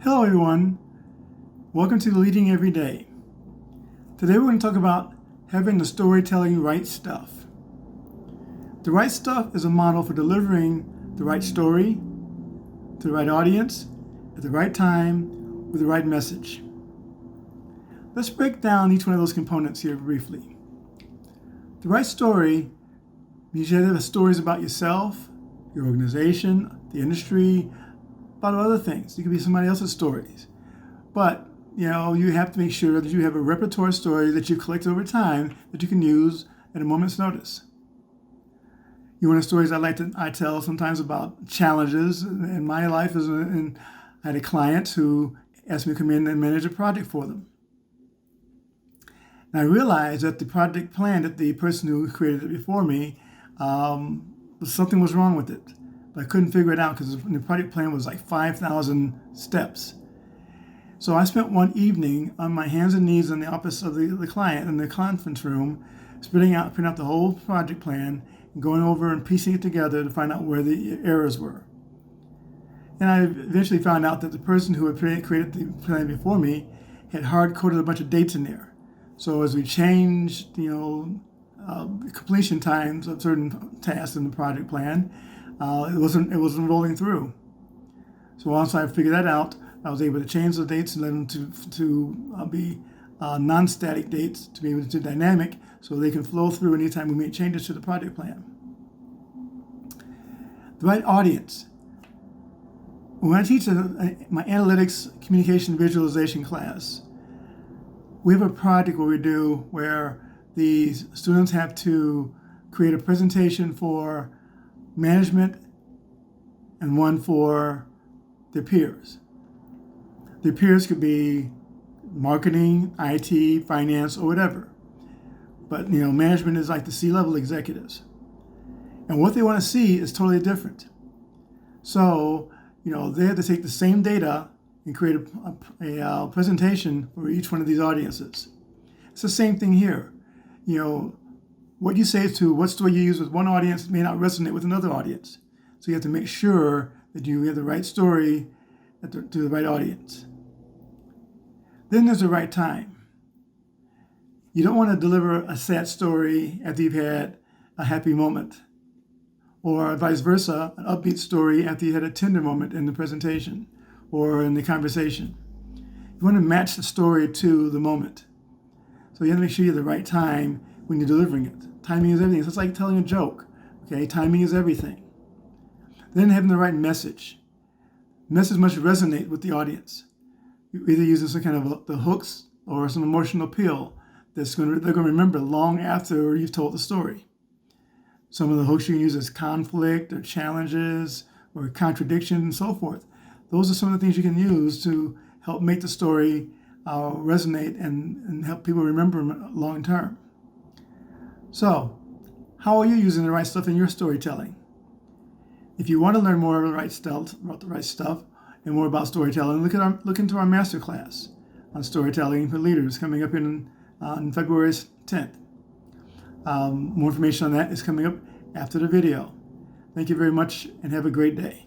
Hello everyone, welcome to Leading Every Day. Today we're going to talk about having the storytelling right stuff. The right stuff is a model for delivering the right story to the right audience at the right time with the right message. Let's break down each one of those components here briefly. The right story means you have stories about yourself, your organization, the industry, about other things. It could be somebody else's stories. But, you have to make sure that you have a repertoire story that you've collected over time that you can use at a moment's notice. One of the stories I tell sometimes about challenges in my life is I had a client who asked me to come in and manage a project for them. And I realized that the project plan that the person who created it before me, something was wrong with it. But I couldn't figure it out because the project plan was like 5,000 steps. So I spent one evening on my hands and knees in the office of the client in the conference room, printing out the whole project plan and going over and piecing it together to find out where the errors were. And I eventually found out that the person who had created the plan before me had hard-coded a bunch of dates in there. So as we changed, completion times of certain tasks in the project plan, it wasn't rolling through. So once I figured that out, I was able to change the dates and let them to be non-static dates to be able to do dynamic, so they can flow through anytime we make changes to the project plan. The right audience. When I teach my analytics, communication, visualization class, we have a project where the students have to create a presentation for management and one for their peers. Their peers could be marketing, IT, finance, or whatever. But management is like the C-level executives. And what they want to see is totally different. So, they have to take the same data and create a presentation for each one of these audiences. It's the same thing here. What you say what story you use with one audience may not resonate with another audience. So you have to make sure that you have the right story to the right audience. Then there's the right time. You don't want to deliver a sad story after you've had a happy moment, or vice versa, an upbeat story after you had a tender moment in the presentation or in the conversation. You want to match the story to the moment. So you have to make sure you have the right time when you're delivering it. Timing is everything. It's just like telling a joke. Okay, timing is everything. Then having the right message. Message must resonate with the audience. You're either using some kind of the hooks or some emotional appeal they're going to remember long after you've told the story. Some of the hooks you can use as conflict or challenges or contradiction and so forth. Those are some of the things you can use to help make the story resonate and help people remember them long term. So, how are you using the right stuff in your storytelling? If you want to learn more about the right stuff and more about storytelling, look into our masterclass on storytelling for leaders coming up on February 10th. More information on that is coming up after the video. Thank you very much and have a great day.